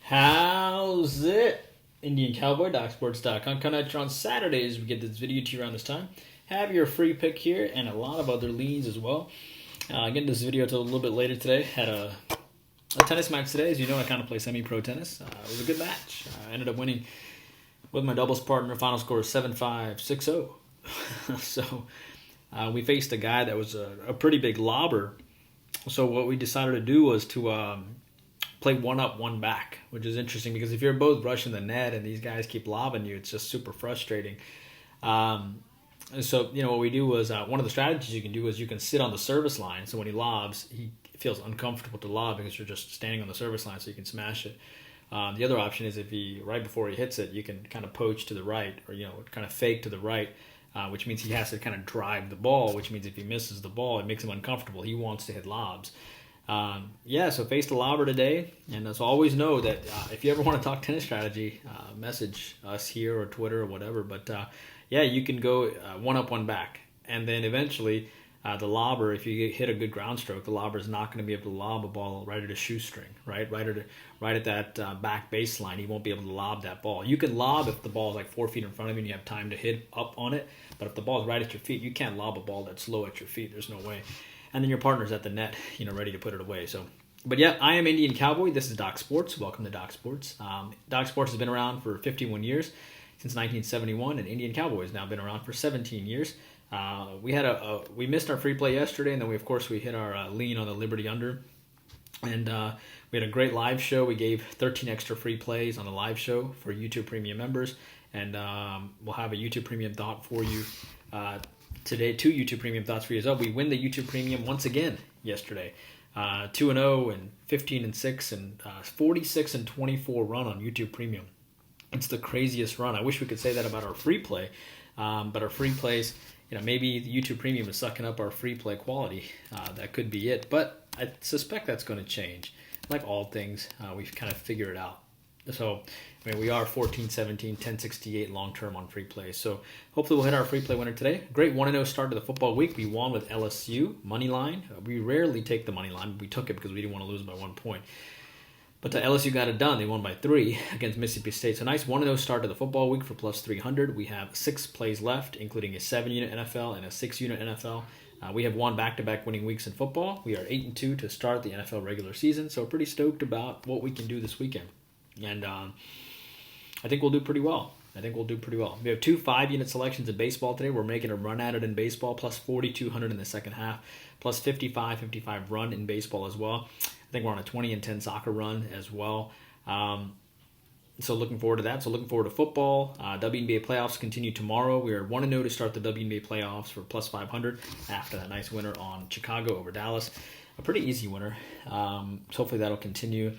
How's it? Indian Cowboy, DocSports.com. Coming at you on Saturdays. We get this video to you around this time. Have your free pick here and a lot of other leans as well. Getting this video to a little bit later today. Had a tennis match today. As you know, I kind of play semi-pro tennis. It was a good match. I ended up winning with my doubles partner. Final score was 7-5, 6-0. So we faced a guy that was a pretty big lobber. So what we decided to do was to play one up, one back, which is interesting because if you're both rushing the net and these guys keep lobbing you, it's just super frustrating. So, what we do was one of the strategies you can do is you can sit on the service line. So when he lobs, he feels uncomfortable to lob because you're just standing on the service line so you can smash it. The other option is right before he hits it, you can kind of poach to the right or, kind of fake to the right, which means he has to kind of drive the ball, which means if he misses the ball, it makes him uncomfortable. He wants to hit lobs. So faced a lobber today, and so always know that if you ever want to talk tennis strategy, message us here or Twitter or whatever. But you can go one up, one back, and then eventually the lobber, if you hit a good ground stroke, the lobber is not going to be able to lob a ball right at a shoestring, right at that back baseline. He won't be able to lob that ball. You can lob if the ball is like 4 feet in front of you and you have time to hit up on it, but if the ball is right at your feet, you can't lob a ball that's low at your feet. There's no way. And then your partner's at the net, ready to put it away. So, but yeah, I am Indian Cowboy. This is Doc Sports. Welcome to Doc Sports. Doc Sports has been around for 51 years, since 1971, and Indian Cowboy has now been around for 17 years. We missed our free play yesterday, and then we hit our lean on the Liberty under, and we had a great live show. We gave 13 extra free plays on the live show for YouTube Premium members, and we'll have a YouTube Premium thought for you. Today, 2 YouTube Premium thoughts for you as well. We win the YouTube Premium once again yesterday. 2-0 and 15-6 and 46-24 run on YouTube Premium. It's the craziest run. I wish we could say that about our free play, but our free plays, maybe the YouTube Premium is sucking up our free play quality. That could be it, but I suspect that's going to change. Like all things, we've kind of figured it out. So, we are 14-17, 1068 long-term on free play. So, hopefully we'll hit our free play winner today. Great 1-0 start to the football week. We won with LSU, money line. We rarely take the money line, but we took it because we didn't want to lose by 1 point. But LSU got it done. They won by 3 against Mississippi State. So, nice 1-0 start to the football week for plus 300. We have 6 plays left, including a 7-unit NFL and a 6-unit NFL. We have won back-to-back winning weeks in football. We are 8-2 to start the NFL regular season. So, pretty stoked about what we can do this weekend. And I think we'll do pretty well. We have 2 5-unit selections in baseball today. We're making a run at it in baseball, plus 4,200 in the second half, plus 55 run in baseball as well. I think we're on a 20-10 soccer run as well. So looking forward to that. So looking forward to football. WNBA playoffs continue tomorrow. We are 1-0 to start the WNBA playoffs for plus 500 after that nice winner on Chicago over Dallas. A pretty easy winner. So hopefully that'll continue.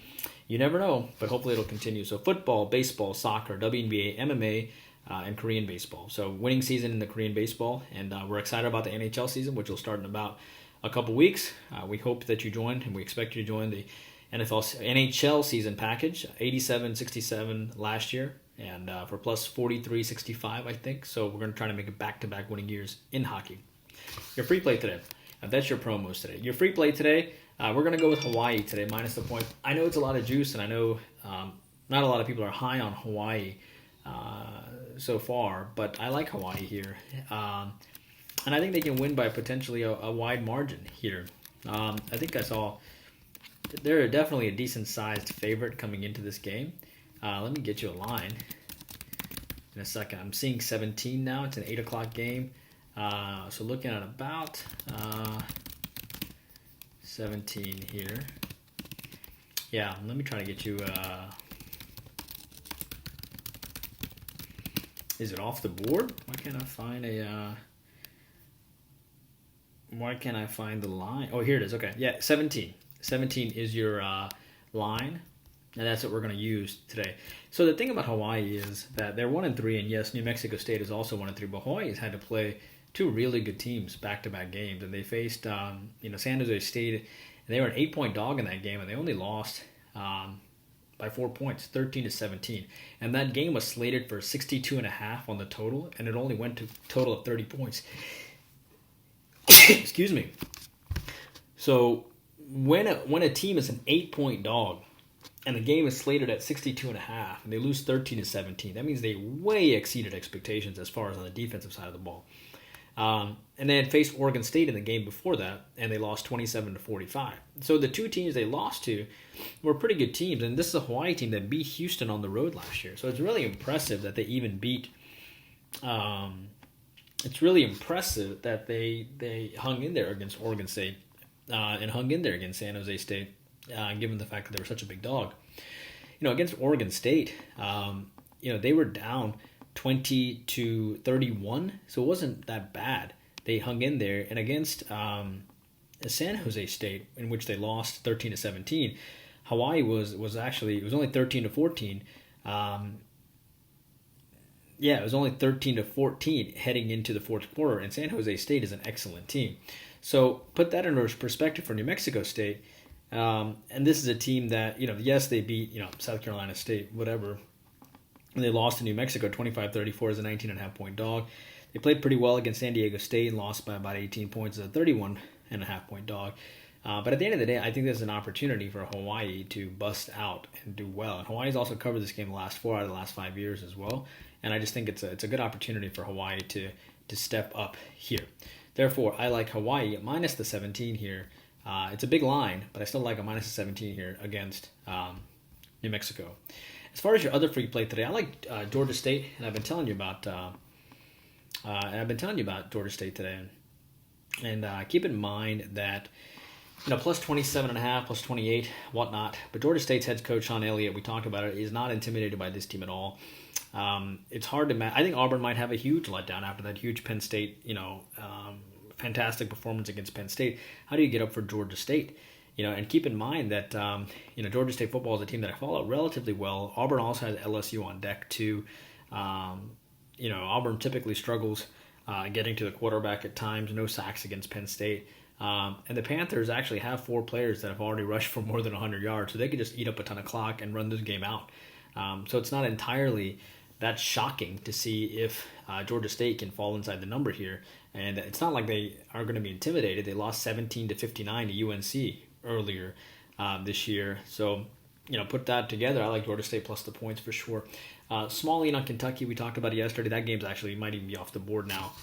You never know, but hopefully it'll continue. So football, baseball, soccer, WNBA, MMA, and Korean baseball. So winning season in the Korean baseball, and we're excited about the NHL season, which will start in about a couple weeks. We hope that you join, and we expect you to join the NHL season package, 87-67 last year, and for plus 43-65, I think. So we're going to try to make it back-to-back winning years in hockey. Your free play today. That's your promos today. Your free play today, we're going to go with Hawaii today, minus the point. I know it's a lot of juice, and I know not a lot of people are high on Hawaii so far, but I like Hawaii here. And I think they can win by potentially a wide margin here. I think I saw they're definitely a decent-sized favorite coming into this game. Let me get you a line in a second. I'm seeing 17 now. It's an 8 o'clock game. So looking at about 17 here. Yeah, let me try to get you. Is it off the board? Why can't I find the line? Oh, here it is. Okay, yeah, 17. 17 is your line, and that's what we're going to use today. So the thing about Hawaii is that they're 1-3, and yes, New Mexico State is also 1-3, but Hawaii has had to play 2 really good teams back-to-back games, and they faced San Jose State, and they were an 8-point dog in that game, and they only lost by 4 points, 13-17, and that game was slated for 62.5 on the total, and it only went to a total of 30 points. Excuse me. So when a team is an 8-point dog, And the game is slated at 62.5, and they lose 13-17. That means they way exceeded expectations as far as on the defensive side of the ball. And they had faced Oregon State in the game before that, and they lost 27-45. So the two teams they lost to were pretty good teams, and this is a Hawaii team that beat Houston on the road last year. So it's really impressive that they even beat. It's really impressive that they hung in there against Oregon State and hung in there against San Jose State, given the fact that they were such a big dog. Against Oregon State, they were down 20-31, so it wasn't that bad. They hung in there, and against San Jose State, in which they lost 13-17, Hawaii was actually, it was only 13-14. It was only 13-14 heading into the fourth quarter, and San Jose State is an excellent team. So put that into perspective for New Mexico State, and this is a team that, yes, they beat, South Carolina State, whatever, and they lost to New Mexico 25-34 as a 19.5-point dog. They played pretty well against San Diego State and lost by about 18 points as a 31.5-point dog. But at the end of the day, I think there's an opportunity for Hawaii to bust out and do well. And Hawaii's also covered this game the last 4 out of the last 5 years as well. And I just think it's a good opportunity for Hawaii to step up here. Therefore, I like Hawaii minus the 17 here. It's a big line, but I still like a minus the 17 here against New Mexico. As far as your other free play today, I like Georgia State, and I've been telling you about Georgia State today. And keep in mind that plus 27.5, plus 28, whatnot. But Georgia State's head coach Sean Elliott, we talked about it, is not intimidated by this team at all. It's hard to I think Auburn might have a huge letdown after that huge Penn State, fantastic performance against Penn State. How do you get up for Georgia State? And keep in mind that, Georgia State football is a team that I follow relatively well. Auburn also has LSU on deck too. Auburn typically struggles getting to the quarterback at times. No sacks against Penn State. And the Panthers actually have 4 players that have already rushed for more than 100 yards, so they could just eat up a ton of clock and run this game out. So it's not entirely that shocking to see if Georgia State can fall inside the number here. And it's not like they are going to be intimidated. They lost 17-59 to UNC earlier this year. So, put that together. I like Georgia State plus the points for sure. Small lean on Kentucky. We talked about it yesterday. That game's actually might even be off the board now.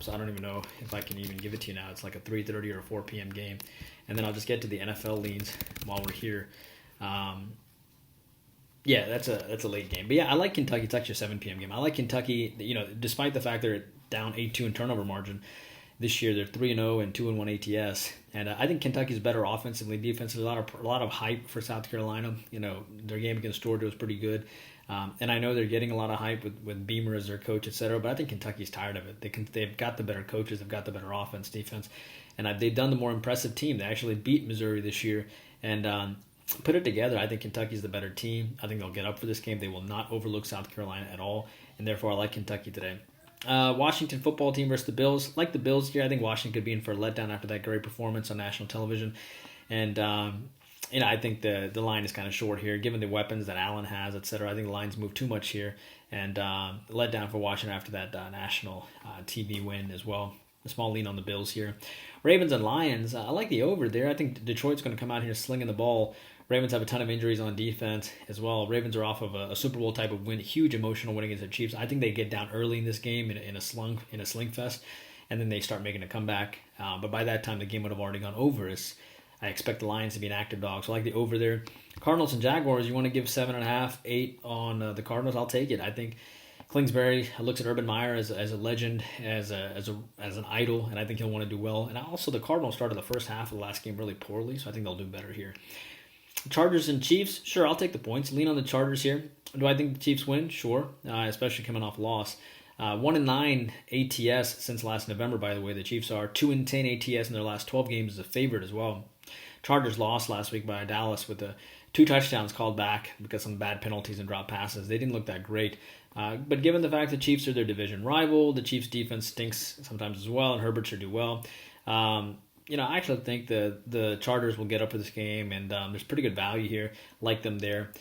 So I don't even know if I can even give it to you now. It's like a 3:30 or a 4 p.m. game. And then I'll just get to the NFL leans while we're here. That's a late game. But I like Kentucky. It's actually a 7 p.m. game. I like Kentucky, despite the fact they're down 8-2 in turnover margin. This year they're 3-0 and 2-1 ATS, and I think Kentucky's better offensively, defensively. A lot of hype for South Carolina. Their game against Georgia was pretty good, and I know they're getting a lot of hype with Beamer as their coach, etc. But I think Kentucky's tired of it. They've got the better coaches, they've got the better offense, defense, and they've done the more impressive team. They actually beat Missouri this year, and put it together. I think Kentucky's the better team. I think they'll get up for this game. They will not overlook South Carolina at all, and therefore I like Kentucky today. Washington football team versus the Bills. Like the Bills here, I think Washington could be in for a letdown after that great performance on national television. And, I think the line is kind of short here, given the weapons that Allen has, etc. I think the lines move too much here. And letdown for Washington after that national TV win as well. A small lean on the Bills here. Ravens and Lions, I like the over there. I think Detroit's going to come out here slinging the ball. Ravens have a ton of injuries on defense as well. Ravens are off of a Super Bowl type of win, huge emotional win against the Chiefs. I think they get down early in this game in a sling fest, and then they start making a comeback. But by that time, the game would have already gone over. I expect the Lions to be an active dog, so I like the over there. Cardinals and Jaguars, you want to give 7.5, 8 on the Cardinals? I'll take it. I think Kingsbury looks at Urban Meyer as a legend, as an idol, and I think he'll want to do well. And also, the Cardinals started the first half of the last game really poorly, so I think they'll do better here. Chargers and Chiefs, sure, I'll take the points. Lean on the Chargers here. Do I think the Chiefs win? Sure, especially coming off loss. 1-9 ATS since last November, by the way. The Chiefs are 2-10 ATS in their last 12 games as a favorite as well. Chargers lost last week by Dallas with 2 touchdowns called back because of some bad penalties and drop passes. They didn't look that great. But given the fact the Chiefs are their division rival, the Chiefs' defense stinks sometimes as well, and Herbert should do well. I actually think the Chargers will get up for this game, and there's pretty good value here. Like them there.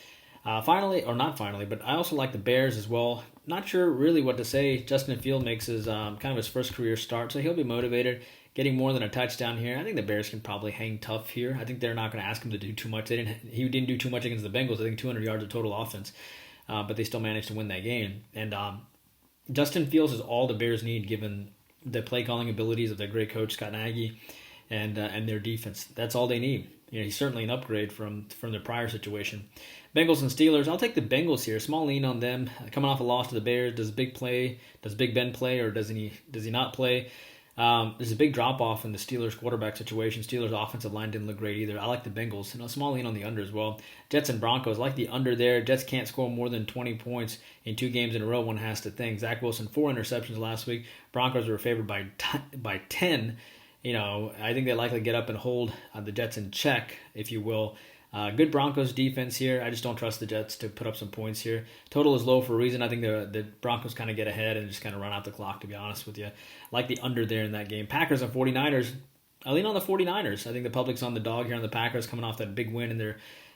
Finally, but I also like the Bears as well. Not sure really what to say. Justin Field makes his kind of his first career start, so he'll be motivated. getting more than a touchdown here. I think the Bears can probably hang tough here. I think they're not going to ask him to do too much. He didn't do too much against the Bengals. I think 200 yards of total offense, but they still managed to win that game. And Justin Fields is all the Bears need, given the play calling abilities of their great coach Scott Aggie and their defense. That's all they need. He's certainly an upgrade from their prior situation. Bengals and Steelers. I'll take the Bengals here. Small lean on them. Coming off a loss to the Bears. Does Big Ben play, or does he not play? There's a big drop-off in the Steelers quarterback situation. Steelers offensive line didn't look great either. I like the Bengals. And a small lean on the under as well. Jets and Broncos. I like the under there. Jets can't score more than 20 points in 2 games in a row, one has to think. Zach Wilson, 4 interceptions last week. Broncos were favored by 10. I think they likely get up and hold the Jets in check, if you will. Good Broncos defense here. I just don't trust the Jets to put up some points here. Total is low for a reason. I think the Broncos kind of get ahead and just kind of run out the clock, to be honest with you. I like the under there in that game. Packers and 49ers. I lean on the 49ers. I think the public's on the dog here on the Packers, coming off that big win in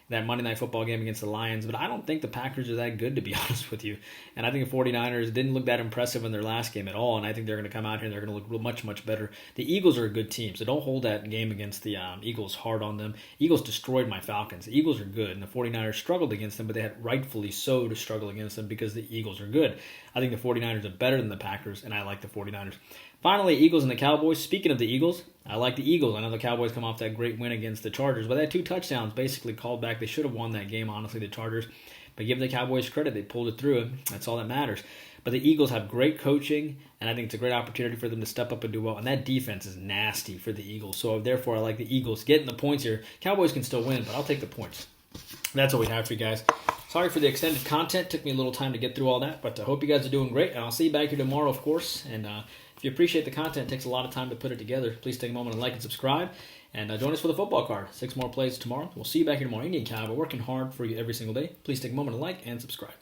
that Monday Night Football game against the Lions. But I don't think the Packers are that good, to be honest with you. And I think the 49ers didn't look that impressive in their last game at all. And I think they're going to come out here and they're going to look much, much better. The Eagles are a good team, so don't hold that game against the Eagles hard on them. Eagles destroyed my Falcons. The Eagles are good, and the 49ers struggled against them, but they had rightfully so to struggle against them because the Eagles are good. I think the 49ers are better than the Packers, and I like the 49ers. Finally, Eagles and the Cowboys. Speaking of the Eagles, I like the Eagles. I know the Cowboys come off that great win against the Chargers, but they had 2 touchdowns basically called back. They should have won that game, honestly, the Chargers. But give the Cowboys credit. They pulled it through. That's all that matters. But the Eagles have great coaching, and I think it's a great opportunity for them to step up and do well. And that defense is nasty for the Eagles. So, therefore, I like the Eagles getting the points here. Cowboys can still win, but I'll take the points. That's all we have for you guys. Sorry for the extended content. Took me a little time to get through all that, but I hope you guys are doing great. And I'll see you back here tomorrow, of course. And if you appreciate the content, it takes a lot of time to put it together. Please take a moment and like and subscribe. And join us for the football card. 6 more plays tomorrow. We'll see you back here tomorrow. Indian Cowboy, working hard for you every single day. Please take a moment to like and subscribe.